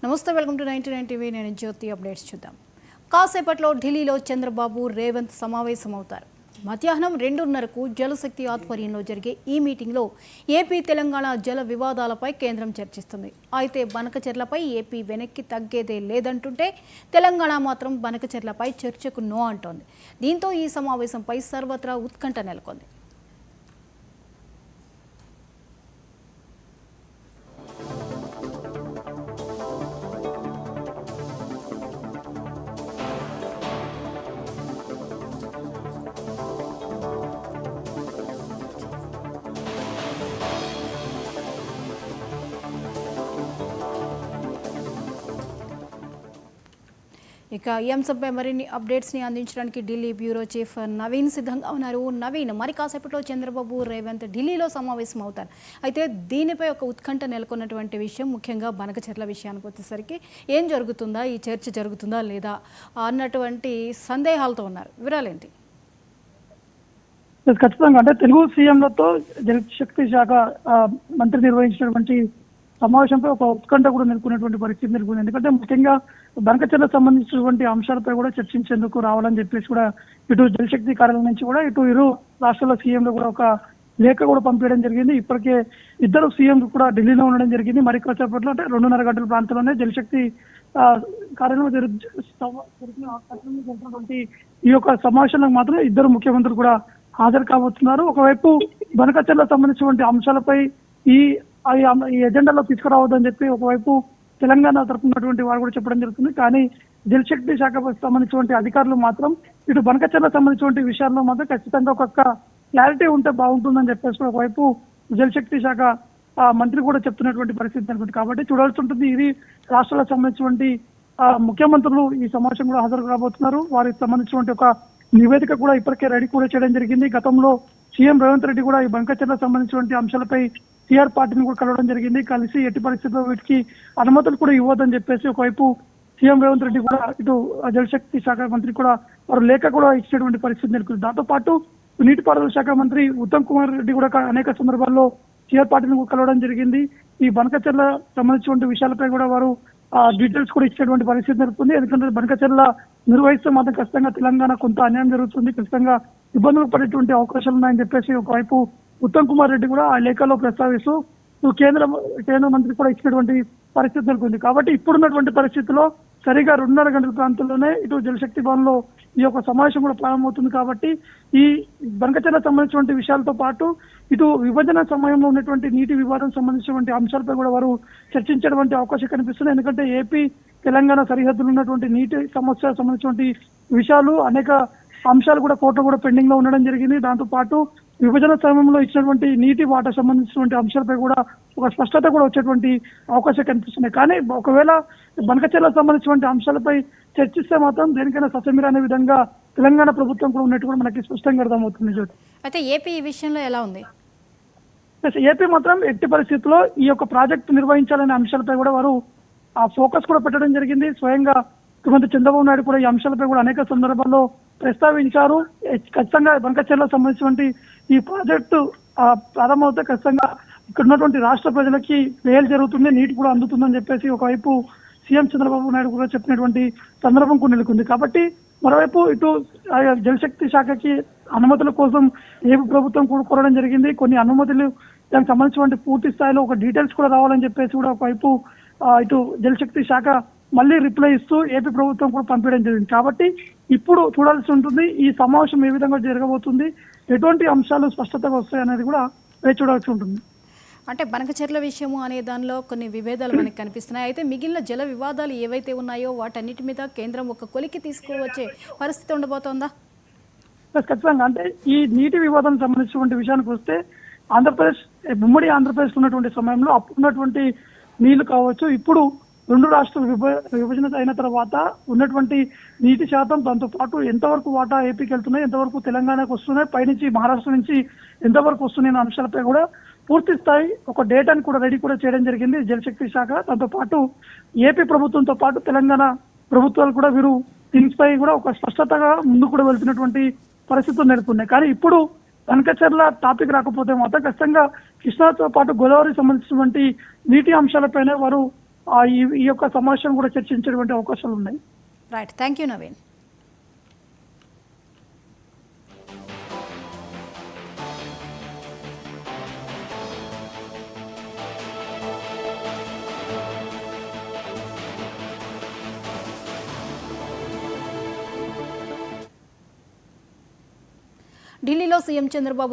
నమస్తే, welcome to 99 TV. నేను జ్యోతి. Updates చూద్దాం. కాసేపట్లో ఢిల్లీలో చంద్రబాబు రేవంత్ సమావేశమవుతారు. మధ్యాహ్నం 2:30కు జలశక్తి ఆధ్వర్యంలో జరిగే ఈ మీటింగ్లో ఏపీ తెలంగాణ జల వివాదాలపై కేంద్రం చర్చిస్తుంది. అయితే బనకచెర్లపై ఏపీ వెనక్కి తగ్గేదే లేదంటుంటే తెలంగాణ మాత్రం బనకచెర్లపై చర్చకు నో అంటోంది. దీంతో ఈ సమావేశంపై సర్వత్రా ఉత్కంఠ నెలకొంది. ఇక ఈ అంశంపై మరిన్ని అప్డేట్స్ని అందించడానికి ఢిల్లీ బ్యూరో చీఫ్ నవీన్ సిద్ధంగా ఉన్నారు. నవీన్, మరి కాసేపట్లో చంద్రబాబు రేవంత్ ఢిల్లీలో సమావేశం అవుతారు. అయితే దీనిపై ఒక ఉత్కంఠ నెలకొన్నటువంటి విషయం, ముఖ్యంగా బనకచెర్ల విషయానికి వచ్చేసరికి ఏం జరుగుతుందా, ఈ చర్చ జరుగుతుందా లేదా అన్నటువంటి సందేహాలతో ఉన్నారు. వివరాలేంటి? ఖచ్చితంగా అంటే తెలుగు సీఎంలతో జలశక్తి శాఖ మంత్రి నిర్వహించినటువంటి సమావేశంపై ఒక ఉత్కంఠ కూడా నెలకొన్నటువంటి పరిస్థితి నెలకొంది. ఎందుకంటే ముఖ్యంగా బనకచెర్లకు సంబంధించినటువంటి అంశాలపై కూడా చర్చించేందుకు రావాలని చెప్పేసి కూడా ఇటు జలశక్తి కార్యాలయం నుంచి కూడా ఇటు ఇరు రాష్ట్రాల సీఎంలు కూడా ఒక లేఖ కూడా పంపించడం జరిగింది. ఇప్పటికే ఇద్దరు సీఎంలు కూడా ఢిల్లీలో ఉండడం జరిగింది. మరి కాసేపట్లో అంటే 2:30 గంటల ప్రాంతంలోనే జలశక్తి కార్యాలయం జరిగినటువంటి ఈ యొక్క సమావేశాలకు మాత్రం ఇద్దరు ముఖ్యమంత్రులు కూడా హాజరు కాబోతున్నారు. ఒకవైపు బనకచెర్లకు సంబంధించినటువంటి అంశాలపై ఈ ఎజెండాలో తీసుకురావద్దని చెప్పి ఒకవైపు తెలంగాణ తరపునటువంటి వారు కూడా చెప్పడం జరుగుతుంది. కానీ జలశక్తి శాఖకు సంబంధించినటువంటి అధికారులు మాత్రం ఇటు బనకచెర్లకు సంబంధించినటువంటి విషయాల్లో మాత్రం ఖచ్చితంగా ఒక క్లారిటీ ఉంటే బాగుంటుందని చెప్పేసి ఒకవైపు జలశక్తి శాఖ మంత్రి కూడా చెప్తున్నటువంటి పరిస్థితి అనుకుంటుంది. కాబట్టి చూడాల్సి ఉంటుంది. ఇది రాష్ట్రాలకు సంబంధించినటువంటి ముఖ్యమంత్రులు ఈ సమావేశం కూడా హాజరు కాబోతున్నారు. వారికి సంబంధించినటువంటి ఒక నివేదిక కూడా ఇప్పటికే రెడీ కూడా చేయడం జరిగింది. గతంలో సీఎం రేవంత్ రెడ్డి కూడా ఈ బనకచెర్లకు సంబంధించినటువంటి అంశాలపై టీఆర్ పార్టీని కూడా కలవడం జరిగింది. కలిసి ఎట్టి పరిస్థితుల్లో వీటికి అనుమతులు కూడా ఇవ్వద్దని చెప్పేసి ఒకవైపు సీఎం రేవంత్ రెడ్డి కూడా ఇటు జలశక్తి శాఖ మంత్రి కూడా వారు లేఖ కూడా ఇచ్చినటువంటి పరిస్థితి నెలకొంది. దాంతో పాటు నీటిపారుదల శాఖ మంత్రి ఉత్తమ్ కుమార్ రెడ్డి కూడా అనేక సందర్భాల్లో టీఆర్ పార్టీని కూడా కలవడం జరిగింది. ఈ బనకచెర్ల సంబంధించినటువంటి విషయాలపై కూడా వారు డీటెయిల్స్ కూడా ఇచ్చేటువంటి పరిస్థితి నెలకొంది. ఎందుకంటే బనకచెర్ల నిర్వహిస్తే మాత్రం ఖచ్చితంగా తెలంగాణ కొంత అన్యాయం జరుగుతుంది, ఖచ్చితంగా ఇబ్బందులు పడేటువంటి అవకాశాలు ఉన్నాయని చెప్పేసి ఒకవైపు ఉత్తమ్ కుమార్ రెడ్డి కూడా ఆ లేఖలో ప్రస్తావిస్తూ కేంద్ర మంత్రి కూడా ఇచ్చినటువంటి పరిస్థితి నెలకొంది. కాబట్టి ఇప్పుడున్నటువంటి పరిస్థితిలో సరిగా 2:30 గంటల ప్రాంతంలోనే ఇటు జలశక్తి భవన్ లో ఈ యొక్క సమావేశం కూడా ప్రారంభమవుతుంది. కాబట్టి ఈ బనకచెర్లకు సంబంధించినటువంటి విషయాలతో పాటు ఇటు విభజన సమయంలో ఉన్నటువంటి నీటి వివాదం సంబంధించినటువంటి అంశాలపై కూడా వారు చర్చించేటువంటి అవకాశం కనిపిస్తుంది. ఎందుకంటే ఏపీ తెలంగాణ సరిహద్దులు ఉన్నటువంటి నీటి సమస్య సంబంధించినటువంటి విషయాలు అనేక అంశాలు కూడా కోర్టులో కూడా పెండింగ్ లో ఉండడం జరిగింది. దాంతో పాటు విభజన సమయంలో ఇచ్చినటువంటి నీటి వాటా సంబంధించినటువంటి అంశాలపై కూడా ఒక స్పష్టత కూడా వచ్చేటువంటి అవకాశం కనిపిస్తున్నాయి. కానీ ఒకవేళ బనకచెర్లకు సంబంధించినటువంటి అంశాలపై చర్చిస్తే మాత్రం దేనికైనా ససమిర అనే విధంగా తెలంగాణ ప్రభుత్వం కూడా ఉన్నట్టు కూడా మనకి స్పష్టంగా అర్థమవుతుంది. అయితే ఏపీ ఈ విషయంలో ఎలా ఉంది? ఏపీ మాత్రం ఎట్టి పరిస్థితుల్లో ఈ యొక్క ప్రాజెక్టు నిర్వహించాలనే అంశాలపై కూడా వారు ఆ ఫోకస్ కూడా పెట్టడం జరిగింది. స్వయంగా ముఖ్యమంత్రి చంద్రబాబు నాయుడు కూడా ఈ అంశాలపై కూడా అనేక సందర్భాల్లో ప్రస్తావించారు. ఖచ్చితంగా బనకచెర్లకు సంబంధించినటువంటి ఈ ప్రాజెక్టు ప్రారంభమైతే ఖచ్చితంగా ఇక్కడ ఉన్నటువంటి రాష్ట్ర ప్రజలకి మేలు జరుగుతుంది, నీటి కూడా అందుతుందని చెప్పేసి ఒకవైపు సీఎం చంద్రబాబు నాయుడు కూడా చెప్పినటువంటి సందర్భం కూడా నెలకొంది. కాబట్టి మరోవైపు ఇటు జలశక్తి శాఖకి అనుమతుల కోసం ఏపీ ప్రభుత్వం కూడా కోరడం జరిగింది. కొన్ని అనుమతులు దానికి సంబంధించినటువంటి పూర్తి స్థాయిలో ఒక డీటెయిల్స్ కూడా రావాలని చెప్పేసి కూడా ఒకవైపు ఇటు జలశక్తి శాఖ మళ్ళీ రిప్లై ఇస్తూ ఏపీ ప్రభుత్వం కూడా పంపించడం జరిగింది. కాబట్టి ఇప్పుడు చూడాల్సి ఉంటుంది ఈ సమావేశం ఏ విధంగా జరగబోతుంది, ఎటువంటి అంశాలు స్పష్టతగా వస్తాయి అనేది కూడా వేచి చూడాల్సి ఉంటుంది. అంటే బనకచెర్ల విషయము అనే దానిలో కొన్ని విభేదాలు మనకి కనిపిస్తున్నాయి. అయితే మిగిలిన జల వివాదాలు ఏవైతే ఉన్నాయో వాటన్నిటి మీద కేంద్రం ఒక కొలికి తీసుకువచ్చే పరిస్థితి ఉండబోతోందా? ఖచ్చితంగా అంటే ఈ నీటి వివాదం సంబంధించినటువంటి విషయానికి వస్తే ఆంధ్రప్రదేశ్ ఉమ్మడి ఆంధ్రప్రదేశ్ ఉన్నటువంటి సమయంలో అప్పుడున్నటువంటి నీళ్లు కావచ్చు, ఇప్పుడు 2 రాష్ట్రాలు విభజన అయిన తర్వాత ఉన్నటువంటి నీటి శాతం, దాంతో పాటు ఎంతవరకు వాటా ఏపీకి వెళ్తున్నాయి, ఎంతవరకు తెలంగాణకు వస్తున్నాయి, పైనుంచి మహారాష్ట్ర నుంచి ఎంతవరకు వస్తున్నాయి అంశాలపై కూడా పూర్తి స్థాయి ఒక డేటాని కూడా రెడీ కూడా చేయడం జరిగింది జలశక్తి శాఖ. దాంతో పాటు ఏపీ ప్రభుత్వంతో పాటు తెలంగాణ ప్రభుత్వాలు కూడా వీరు దీనిపై కూడా ఒక స్పష్టతగా ముందు కూడా వెళ్తున్నటువంటి పరిస్థితులు నెలకొన్నాయి. కానీ ఇప్పుడు బనకచెర్ల టాపిక్ రాకపోతే మాత్రం ఖచ్చితంగా కృష్ణాతో పాటు గోదావరికి సంబంధించినటువంటి నీటి అంశాలపైన వారు ఈ యొక్క సమావేశం కూడా చర్చించేటువంటి అవకాశాలు ఉన్నాయి. Right, thank you Naveen. ఢిల్లీలో సీఎం చంద్రబాబు